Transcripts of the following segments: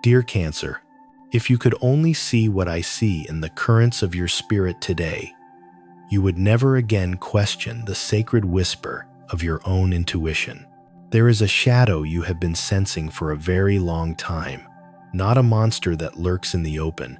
Dear Cancer, if you could only see what I see in the currents of your spirit today, you would never again question the sacred whisper of your own intuition. There is a shadow you have been sensing for a very long time, not a monster that lurks in the open,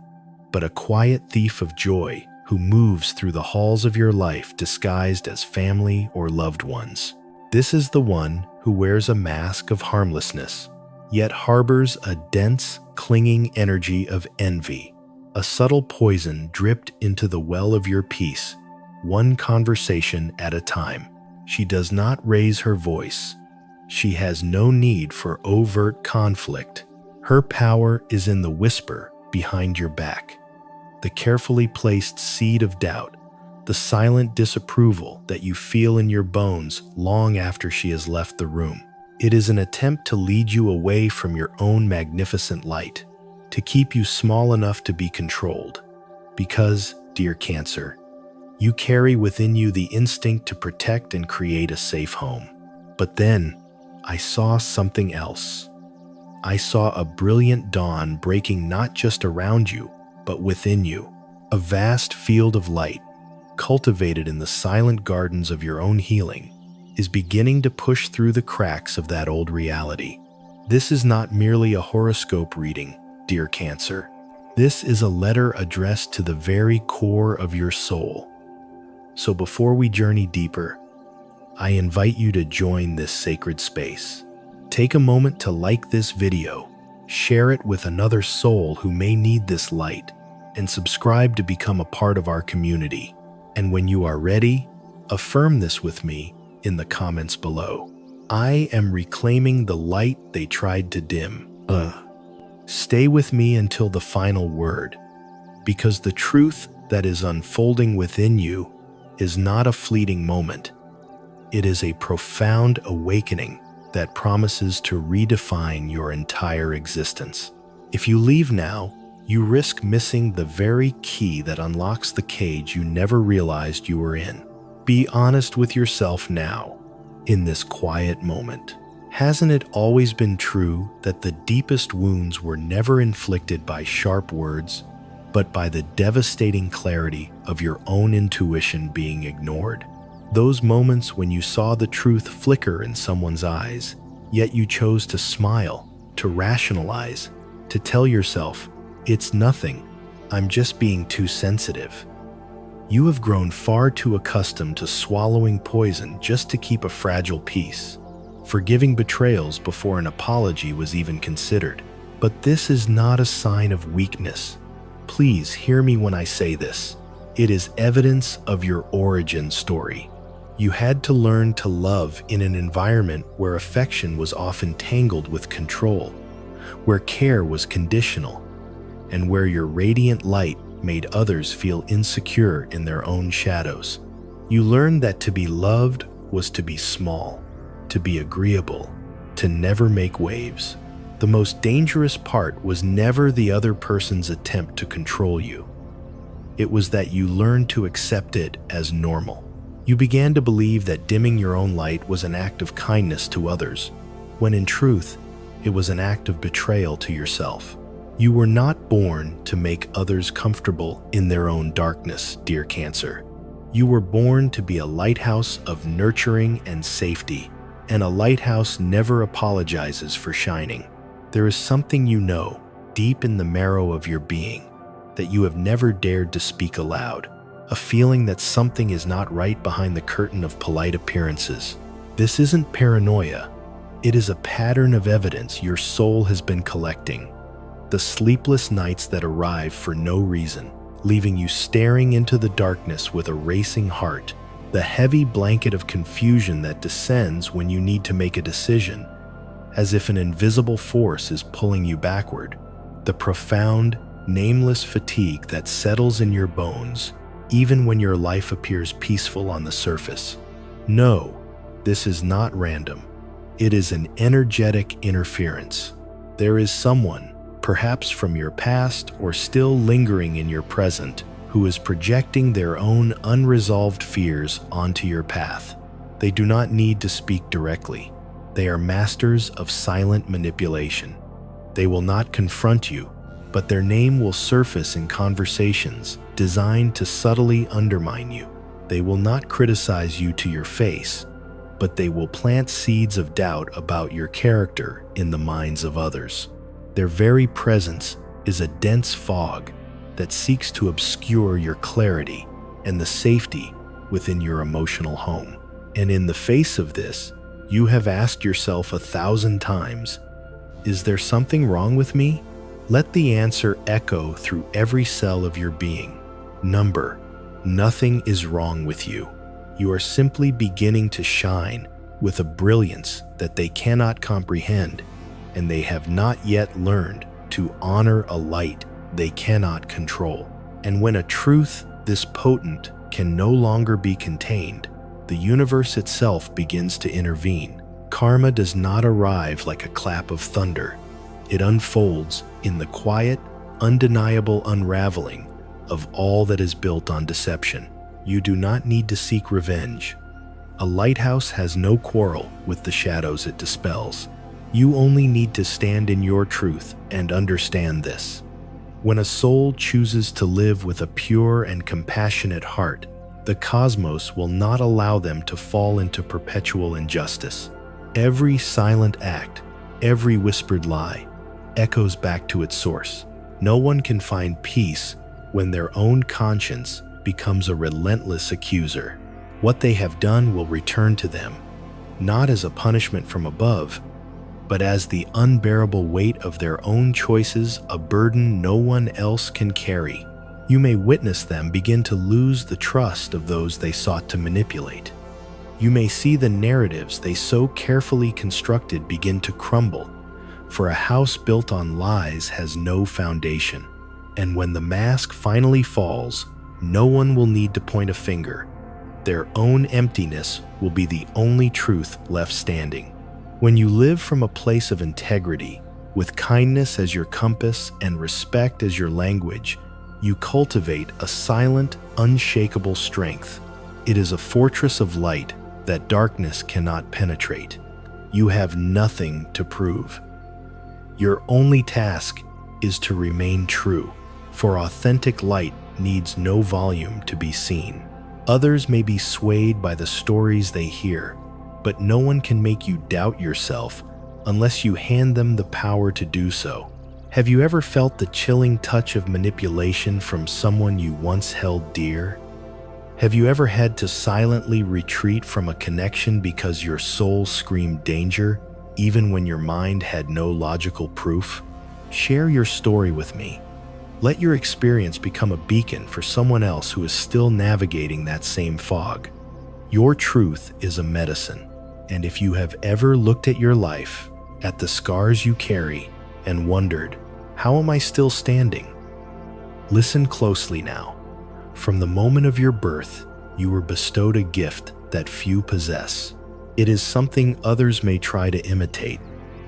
but a quiet thief of joy who moves through the halls of your life disguised as family or loved ones. This is the one who wears a mask of harmlessness, yet harbors a dense, clinging energy of envy, a subtle poison dripped into the well of your peace, one conversation at a time. She does not raise her voice. She has no need for overt conflict. Her power is in the whisper behind your back, the carefully placed seed of doubt, the silent disapproval that you feel in your bones long after she has left the room. It is an attempt to lead you away from your own magnificent light, to keep you small enough to be controlled. Because, dear Cancer, you carry within you the instinct to protect and create a safe home. But then, I saw something else. I saw a brilliant dawn breaking not just around you, but within you. A vast field of light, cultivated in the silent gardens of your own healing, is beginning to push through the cracks of that old reality. This is not merely a horoscope reading, dear Cancer. This is a letter addressed to the very core of your soul. So before we journey deeper, I invite you to join this sacred space. Take a moment to like this video, share it with another soul who may need this light, and subscribe to become a part of our community. And when you are ready, affirm this with me in the comments below. I am reclaiming the light they tried to dim. Stay with me until the final word, because the truth that is unfolding within you is not a fleeting moment. It is a profound awakening that promises to redefine your entire existence. If you leave now, you risk missing the very key that unlocks the cage you never realized you were in. Be honest with yourself now, in this quiet moment. Hasn't it always been true that the deepest wounds were never inflicted by sharp words, but by the devastating clarity of your own intuition being ignored? Those moments when you saw the truth flicker in someone's eyes, yet you chose to smile, to rationalize, to tell yourself, "It's nothing, I'm just being too sensitive." You have grown far too accustomed to swallowing poison just to keep a fragile peace, forgiving betrayals before an apology was even considered. But this is not a sign of weakness. Please hear me when I say this. It is evidence of your origin story. You had to learn to love in an environment where affection was often tangled with control, where care was conditional, and where your radiant light made others feel insecure in their own shadows. You learned that to be loved was to be small, to be agreeable, to never make waves. The most dangerous part was never the other person's attempt to control you. It was that you learned to accept it as normal. You began to believe that dimming your own light was an act of kindness to others, when in truth, it was an act of betrayal to yourself. You were not born to make others comfortable in their own darkness, dear Cancer. You were born to be a lighthouse of nurturing and safety, and a lighthouse never apologizes for shining. There is something you know, deep in the marrow of your being, that you have never dared to speak aloud, a feeling that something is not right behind the curtain of polite appearances. This isn't paranoia. It is a pattern of evidence your soul has been collecting. The sleepless nights that arrive for no reason, leaving you staring into the darkness with a racing heart, the heavy blanket of confusion that descends when you need to make a decision, as if an invisible force is pulling you backward, the profound, nameless fatigue that settles in your bones, even when your life appears peaceful on the surface. No, this is not random. It is an energetic interference. There is someone, perhaps from your past or still lingering in your present, who is projecting their own unresolved fears onto your path. They do not need to speak directly. They are masters of silent manipulation. They will not confront you, but their name will surface in conversations designed to subtly undermine you. They will not criticize you to your face, but they will plant seeds of doubt about your character in the minds of others. Their very presence is a dense fog that seeks to obscure your clarity and the safety within your emotional home. And in the face of this, you have asked yourself 1,000 times, is there something wrong with me? Let the answer echo through every cell of your being. Nothing is wrong with you. You are simply beginning to shine with a brilliance that they cannot comprehend, and they have not yet learned to honor a light they cannot control. And when a truth this potent can no longer be contained, the universe itself begins to intervene. Karma does not arrive like a clap of thunder. It unfolds in the quiet, undeniable unraveling of all that is built on deception. You do not need to seek revenge. A lighthouse has no quarrel with the shadows it dispels. You only need to stand in your truth and understand this. When a soul chooses to live with a pure and compassionate heart, the cosmos will not allow them to fall into perpetual injustice. Every silent act, every whispered lie, echoes back to its source. No one can find peace when their own conscience becomes a relentless accuser. What they have done will return to them, not as a punishment from above, but as the unbearable weight of their own choices, a burden no one else can carry. You may witness them begin to lose the trust of those they sought to manipulate. You may see the narratives they so carefully constructed begin to crumble, for a house built on lies has no foundation. And when the mask finally falls, no one will need to point a finger. Their own emptiness will be the only truth left standing. When you live from a place of integrity, with kindness as your compass and respect as your language, you cultivate a silent, unshakable strength. It is a fortress of light that darkness cannot penetrate. You have nothing to prove. Your only task is to remain true, for authentic light needs no volume to be seen. Others may be swayed by the stories they hear, but no one can make you doubt yourself unless you hand them the power to do so. Have you ever felt the chilling touch of manipulation from someone you once held dear? Have you ever had to silently retreat from a connection because your soul screamed danger, even when your mind had no logical proof? Share your story with me. Let your experience become a beacon for someone else who is still navigating that same fog. Your truth is a medicine, and if you have ever looked at your life, at the scars you carry, and wondered, how am I still standing? Listen closely now. From the moment of your birth, you were bestowed a gift that few possess. It is something others may try to imitate,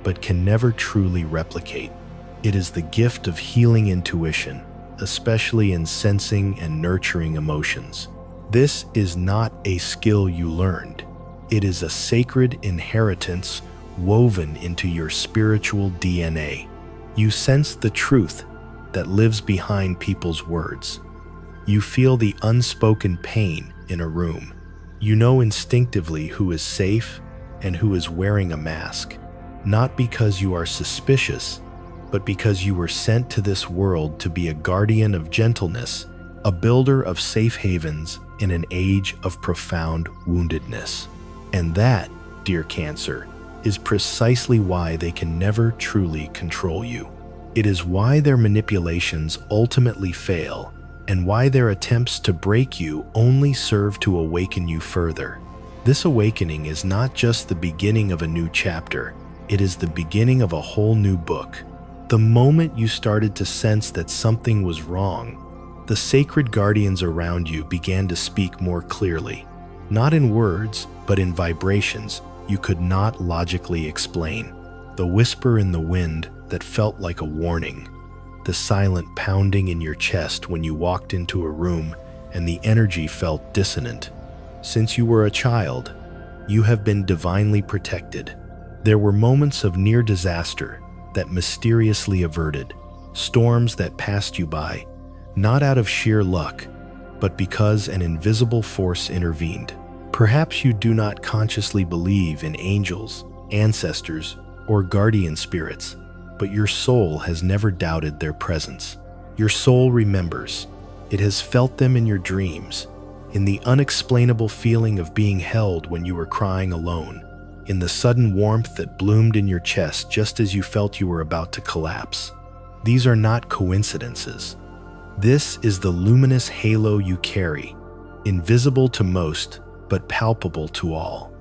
but can never truly replicate. It is the gift of healing intuition, especially in sensing and nurturing emotions. This is not a skill you learned. It is a sacred inheritance woven into your spiritual DNA. You sense the truth that lives behind people's words. You feel the unspoken pain in a room. You know instinctively who is safe and who is wearing a mask, not because you are suspicious, but because you were sent to this world to be a guardian of gentleness, a builder of safe havens in an age of profound woundedness. And that, dear Cancer, is precisely why they can never truly control you. It is why their manipulations ultimately fail, and why their attempts to break you only serve to awaken you further. This awakening is not just the beginning of a new chapter, it is the beginning of a whole new book. The moment you started to sense that something was wrong, the sacred guardians around you began to speak more clearly, not in words, but in vibrations you could not logically explain. The whisper in the wind that felt like a warning, the silent pounding in your chest when you walked into a room and the energy felt dissonant. Since you were a child, you have been divinely protected. There were moments of near disaster, that mysteriously averted, storms that passed you by, not out of sheer luck, but because an invisible force intervened. Perhaps you do not consciously believe in angels, ancestors, or guardian spirits, but your soul has never doubted their presence. Your soul remembers. It has felt them in your dreams, in the unexplainable feeling of being held when you were crying alone, in the sudden warmth that bloomed in your chest just as you felt you were about to collapse. These are not coincidences. This is the luminous halo you carry, invisible to most, but palpable to all.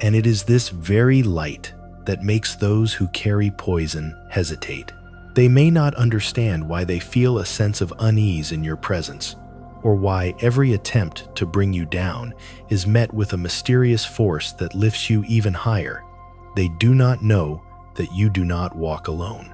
And it is this very light that makes those who carry poison hesitate. They may not understand why they feel a sense of unease in your presence, or why every attempt to bring you down is met with a mysterious force that lifts you even higher. They do not know that you do not walk alone.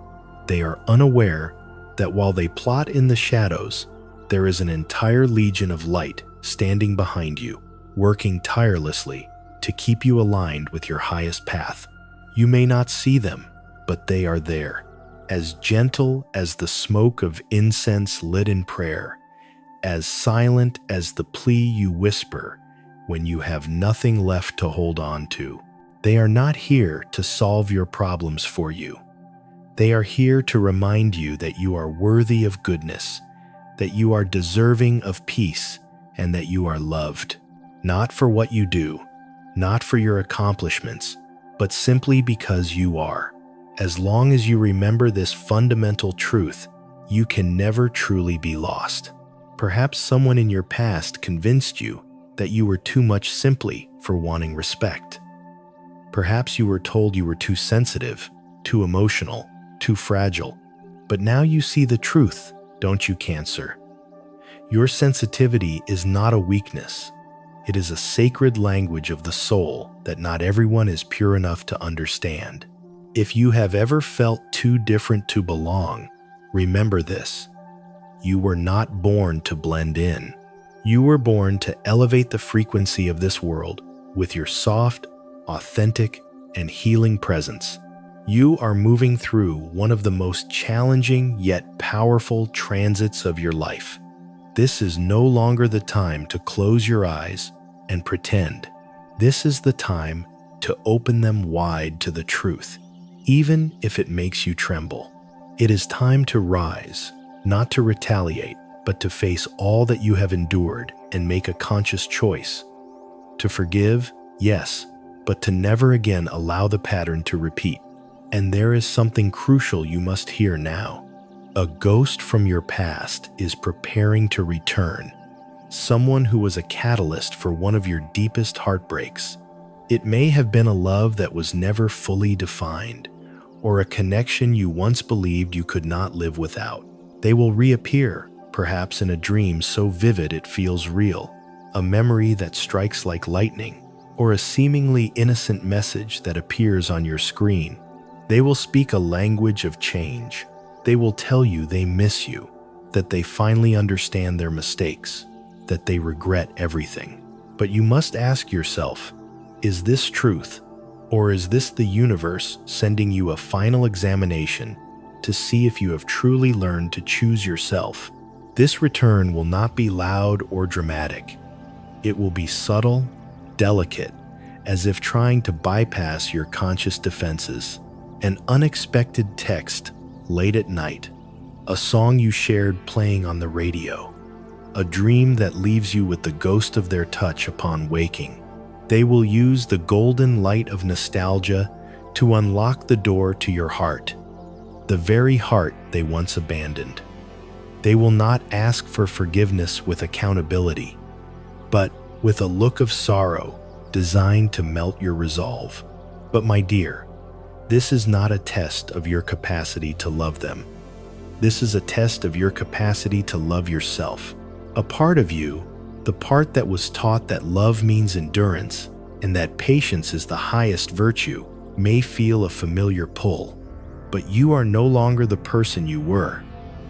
They are unaware that while they plot in the shadows, there is an entire legion of light standing behind you, working tirelessly to keep you aligned with your highest path. You may not see them, but they are there, as gentle as the smoke of incense lit in prayer, as silent as the plea you whisper when you have nothing left to hold on to. They are not here to solve your problems for you. They are here to remind you that you are worthy of goodness, that you are deserving of peace, and that you are loved. Not for what you do, not for your accomplishments, but simply because you are. As long as you remember this fundamental truth, you can never truly be lost. Perhaps someone in your past convinced you that you were too much simply for wanting respect. Perhaps you were told you were too sensitive, too emotional, too fragile. But now you see the truth, don't you, Cancer? Your sensitivity is not a weakness. It is a sacred language of the soul that not everyone is pure enough to understand. If you have ever felt too different to belong, remember this. You were not born to blend in. You were born to elevate the frequency of this world with your soft, authentic, and healing presence. You are moving through one of the most challenging yet powerful transits of your life. This is no longer the time to close your eyes and pretend. This is the time to open them wide to the truth, even if it makes you tremble. It is time to rise, not to retaliate, but to face all that you have endured and make a conscious choice. To forgive, yes, but to never again allow the pattern to repeat. And there is something crucial you must hear now. A ghost from your past is preparing to return. Someone who was a catalyst for one of your deepest heartbreaks. It may have been a love that was never fully defined, or a connection you once believed you could not live without. They will reappear, perhaps in a dream so vivid it feels real, a memory that strikes like lightning, or a seemingly innocent message that appears on your screen. They will speak a language of change. They will tell you they miss you, that they finally understand their mistakes, that they regret everything. But you must ask yourself, is this truth, or is this the universe sending you a final examination to see if you have truly learned to choose yourself? This return will not be loud or dramatic. It will be subtle, delicate, as if trying to bypass your conscious defenses. An unexpected text late at night, a song you shared playing on the radio, a dream that leaves you with the ghost of their touch upon waking. They will use the golden light of nostalgia to unlock the door to your heart, the very heart they once abandoned. They will not ask for forgiveness with accountability, but with a look of sorrow designed to melt your resolve. But my dear, this is not a test of your capacity to love them. This is a test of your capacity to love yourself. A part of you, the part that was taught that love means endurance and that patience is the highest virtue, may feel a familiar pull. But you are no longer the person you were.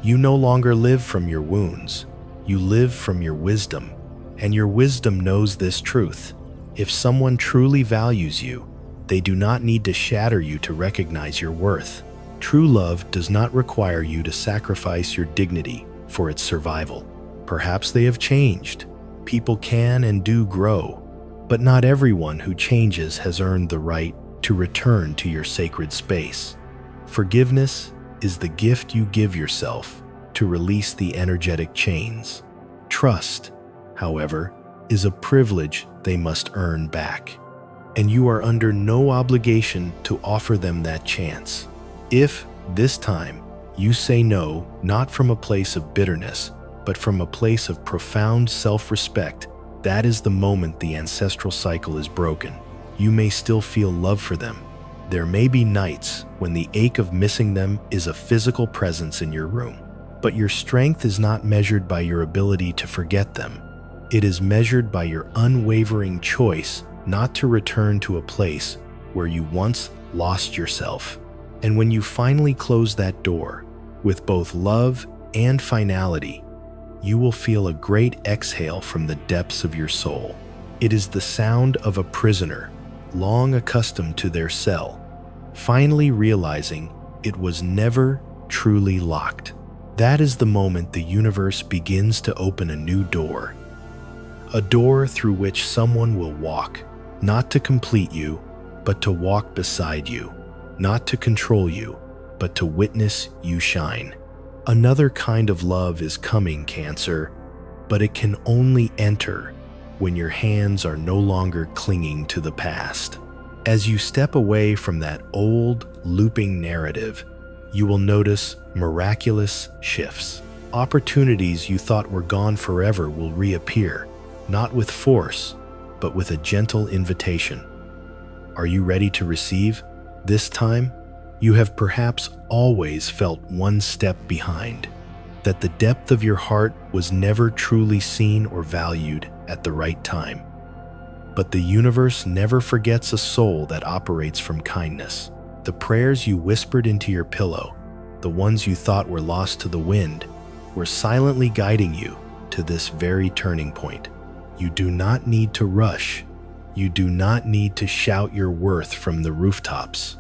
You no longer live from your wounds. You live from your wisdom. And your wisdom knows this truth. If someone truly values you, they do not need to shatter you to recognize your worth. True love does not require you to sacrifice your dignity for its survival. Perhaps they have changed. People can and do grow, but not everyone who changes has earned the right to return to your sacred space. Forgiveness is the gift you give yourself to release the energetic chains. Trust, however, is a privilege they must earn back, and you are under no obligation to offer them that chance. If, this time, you say no, not from a place of bitterness, but from a place of profound self-respect, that is the moment the ancestral cycle is broken. You may still feel love for them. There may be nights when the ache of missing them is a physical presence in your room. But your strength is not measured by your ability to forget them. It is measured by your unwavering choice not to return to a place where you once lost yourself. And when you finally close that door, with both love and finality, you will feel a great exhale from the depths of your soul. It is the sound of a prisoner, long accustomed to their cell, finally realizing it was never truly locked. That is the moment the universe begins to open a new door. A door through which someone will walk, not to complete you, but to walk beside you, not to control you, but to witness you shine. Another kind of love is coming, Cancer, but it can only enter when your hands are no longer clinging to the past. As you step away from that old, looping narrative, you will notice miraculous shifts. Opportunities you thought were gone forever will reappear, not with force, but with a gentle invitation. Are you ready to receive? This time, you have perhaps always felt one step behind, that the depth of your heart was never truly seen or valued at the right time. But the universe never forgets a soul that operates from kindness. The prayers you whispered into your pillow, the ones you thought were lost to the wind, were silently guiding you to this very turning point. You do not need to rush. You do not need to shout your worth from the rooftops.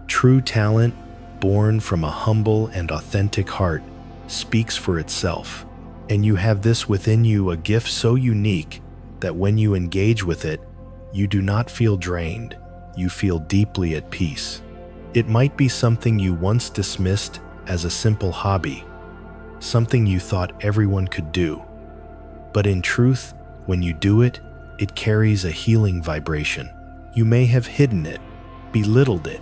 True talent, born from a humble and authentic heart, speaks for itself. And you have this within you, a gift so unique that when you engage with it, you do not feel drained. You feel deeply at peace. It might be something you once dismissed as a simple hobby, something you thought everyone could do. But in truth, when you do it, it carries a healing vibration. You may have hidden it, belittled it,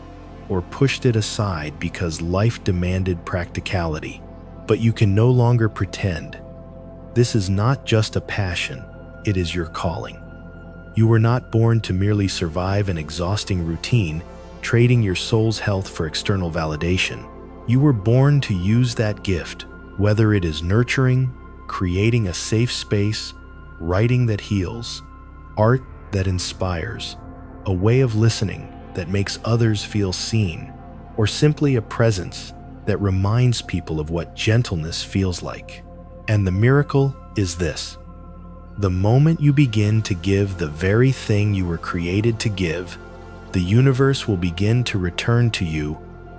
or pushed it aside because life demanded practicality. But you can no longer pretend. This is not just a passion, it is your calling. You were not born to merely survive an exhausting routine, trading your soul's health for external validation. You were born to use that gift, whether it is nurturing, creating a safe space, writing that heals, art that inspires, a way of listening that makes others feel seen, or simply a presence that reminds people of what gentleness feels like. And the miracle is this. The moment you begin to give the very thing you were created to give, the universe will begin to return to you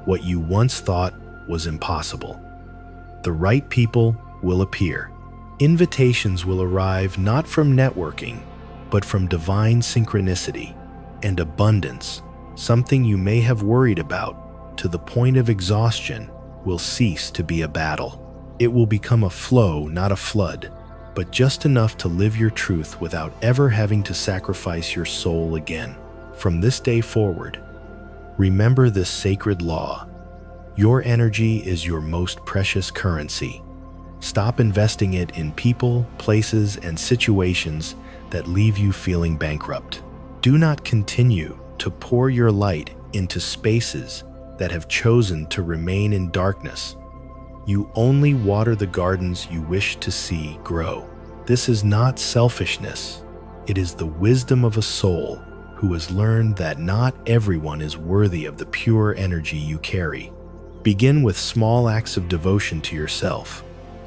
what you once thought was impossible. The right people will appear. Invitations will arrive not from networking, but from divine synchronicity and abundance. Something you may have worried about to the point of exhaustion will cease to be a battle. It will become a flow, not a flood, but just enough to live your truth without ever having to sacrifice your soul again. From this day forward, remember this sacred law. Your energy is your most precious currency. Stop investing it in people, places, and situations that leave you feeling bankrupt. Do not continue to pour your light into spaces that have chosen to remain in darkness. You only water the gardens you wish to see grow. This is not selfishness. It is the wisdom of a soul who has learned that not everyone is worthy of the pure energy you carry. Begin with small acts of devotion to yourself.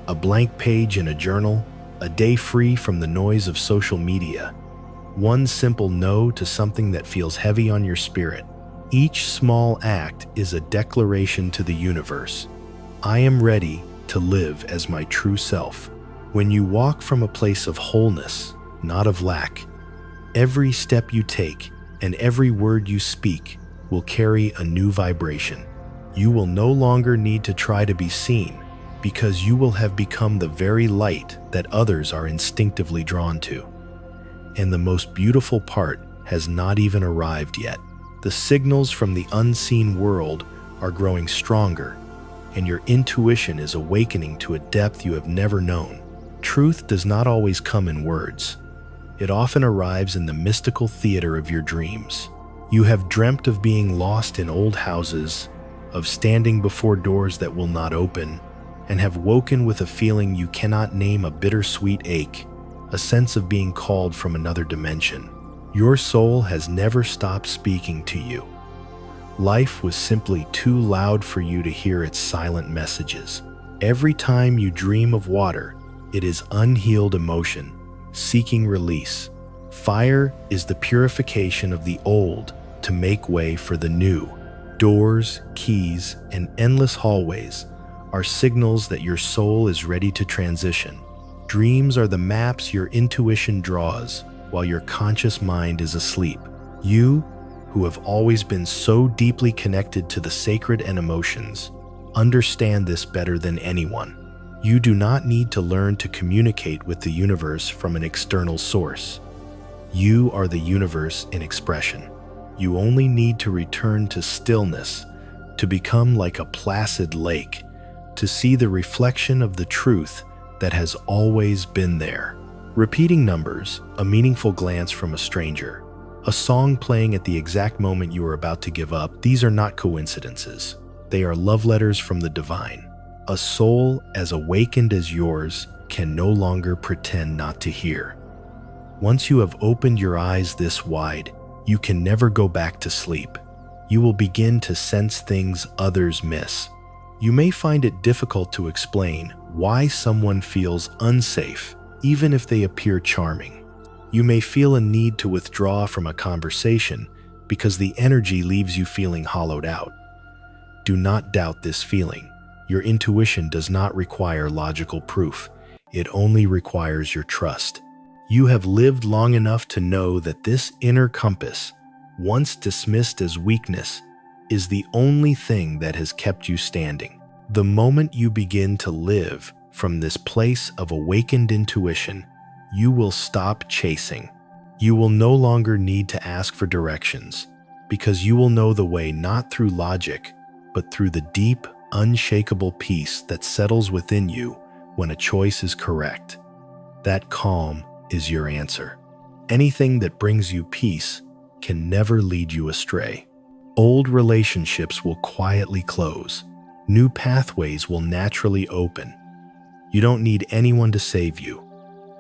A blank page in a journal, a day free from the noise of social media, one simple no to something that feels heavy on your spirit. Each small act is a declaration to the universe. I am ready to live as my true self. When you walk from a place of wholeness, not of lack, every step you take and every word you speak will carry a new vibration. You will no longer need to try to be seen because you will have become the very light that others are instinctively drawn to. And the most beautiful part has not even arrived yet. The signals from the unseen world are growing stronger, and your intuition is awakening to a depth you have never known. Truth does not always come in words. It often arrives in the mystical theater of your dreams. You have dreamt of being lost in old houses, of standing before doors that will not open, and have woken with a feeling you cannot name, a bittersweet ache, a sense of being called from another dimension. Your soul has never stopped speaking to you. Life was simply too loud for you to hear its silent messages. Every time you dream of water, it is unhealed emotion, seeking release. Fire is the purification of the old to make way for the new. Doors, keys, and endless hallways are signals that your soul is ready to transition. Dreams are the maps your intuition draws while your conscious mind is asleep. You, who have always been so deeply connected to the sacred and emotions, understand this better than anyone. You do not need to learn to communicate with the universe from an external source. You are the universe in expression. You only need to return to stillness, to become like a placid lake, to see the reflection of the truth that has always been there. Repeating numbers, a meaningful glance from a stranger, a song playing at the exact moment you are about to give up, these are not coincidences. They are love letters from the divine. A soul as awakened as yours can no longer pretend not to hear. Once you have opened your eyes this wide, you can never go back to sleep. You will begin to sense things others miss. You may find it difficult to explain why someone feels unsafe, even if they appear charming. You may feel a need to withdraw from a conversation because the energy leaves you feeling hollowed out. Do not doubt this feeling. Your intuition does not require logical proof. It only requires your trust. You have lived long enough to know that this inner compass, once dismissed as weakness, is the only thing that has kept you standing. The moment you begin to live from this place of awakened intuition, you will stop chasing. You will no longer need to ask for directions, because you will know the way not through logic, but through the deep, unshakable peace that settles within you when a choice is correct. That calm is your answer. Anything that brings you peace can never lead you astray. Old relationships will quietly close. New pathways will naturally open. You don't need anyone to save you.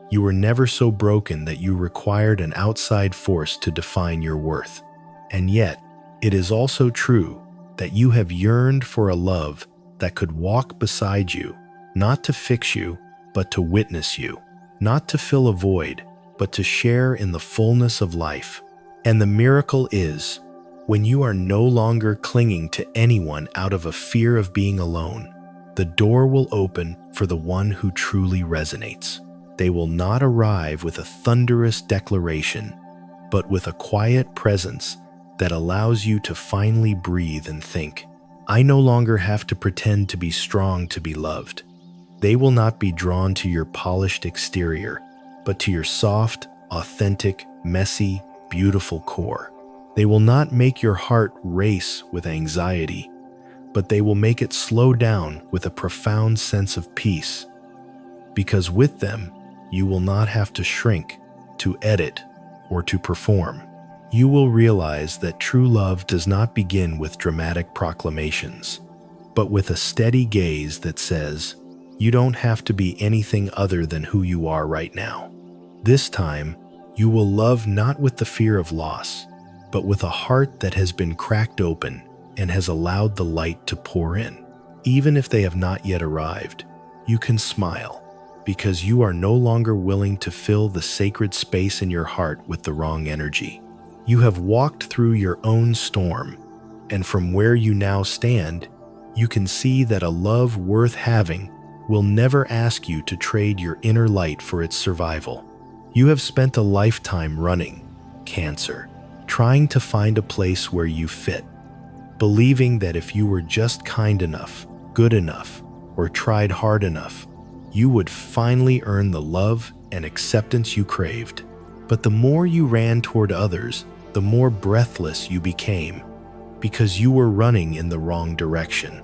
You were never so broken that you required an outside force to define your worth. And yet, it is also true that you have yearned for a love that could walk beside you, not to fix you, but to witness you, not to fill a void, but to share in the fullness of life. And the miracle is, when you are no longer clinging to anyone out of a fear of being alone, the door will open for the one who truly resonates. They will not arrive with a thunderous declaration, but with a quiet presence that allows you to finally breathe and think. I no longer have to pretend to be strong to be loved. They will not be drawn to your polished exterior, but to your soft, authentic, messy, beautiful core. They will not make your heart race with anxiety, but they will make it slow down with a profound sense of peace. Because with them, you will not have to shrink, to edit, or to perform. You will realize that true love does not begin with dramatic proclamations, but with a steady gaze that says, you don't have to be anything other than who you are right now. This time, you will love not with the fear of loss, but with a heart that has been cracked open and has allowed the light to pour in. Even if they have not yet arrived, you can smile, because you are no longer willing to fill the sacred space in your heart with the wrong energy. You have walked through your own storm, And from where you now stand, you can see that a love worth having will never ask you to trade your inner light for its survival. You have spent a lifetime running, Cancer, trying to find a place where you fit, believing that if you were just kind enough, good enough, or tried hard enough, you would finally earn the love and acceptance you craved. But the more you ran toward others, the more breathless you became, because you were running in the wrong direction.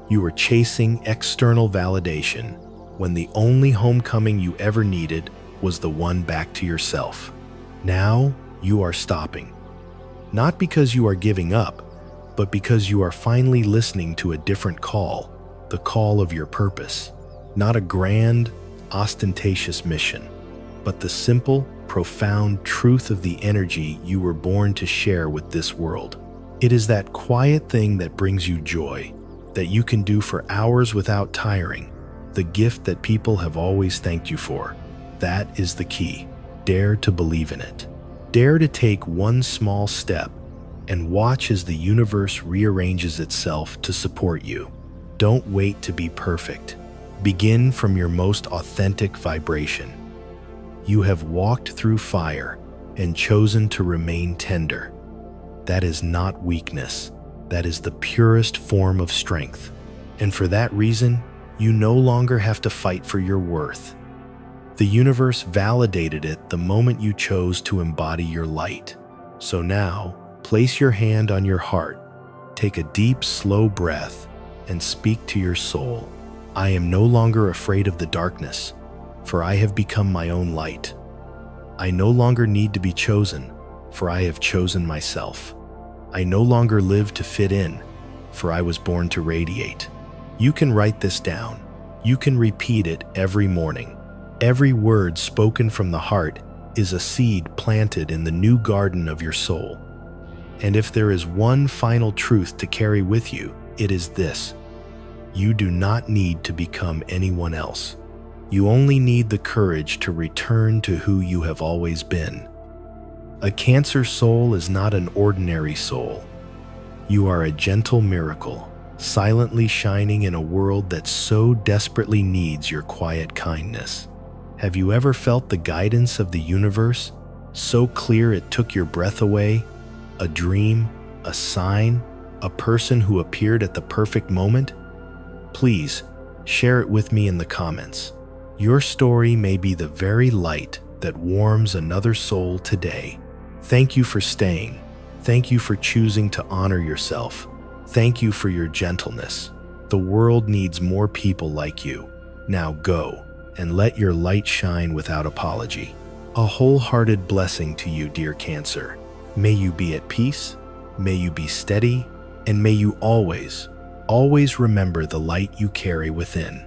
You were chasing external validation when the only homecoming you ever needed was the one back to yourself. Now you are stopping. Not because you are giving up, but because you are finally listening to a different call, the call of your purpose. Not a grand, ostentatious mission, but the simple, profound truth of the energy you were born to share with this world. It is that quiet thing that brings you joy, that you can do for hours without tiring, the gift that people have always thanked you for. That is the key. Dare to believe in it. Dare to take one small step and watch as the universe rearranges itself to support you. Don't wait to be perfect. Begin from your most authentic vibration. You have walked through fire and chosen to remain tender. That is not weakness. That is the purest form of strength. And for that reason, you no longer have to fight for your worth. The universe validated it the moment you chose to embody your light. So now, place your hand on your heart, take a deep, slow breath, and speak to your soul. I am no longer afraid of the darkness, for I have become my own light. I no longer need to be chosen, for I have chosen myself. I no longer live to fit in, for I was born to radiate. You can write this down. You can repeat it every morning. Every word spoken from the heart is a seed planted in the new garden of your soul. And if there is one final truth to carry with you, it is this: you do not need to become anyone else. You only need the courage to return to who you have always been. A Cancer soul is not an ordinary soul. You are a gentle miracle, silently shining in a world that so desperately needs your quiet kindness. Have you ever felt the guidance of the universe, so clear it took your breath away? A dream, a sign, a person who appeared at the perfect moment? Please, share it with me in the comments. Your story may be the very light that warms another soul today. Thank you for staying. Thank you for choosing to honor yourself. Thank you for your gentleness. The world needs more people like you. Now go and let your light shine without apology. A wholehearted blessing to you, dear Cancer. May you be at peace, may you be steady, and may you always, always remember the light you carry within.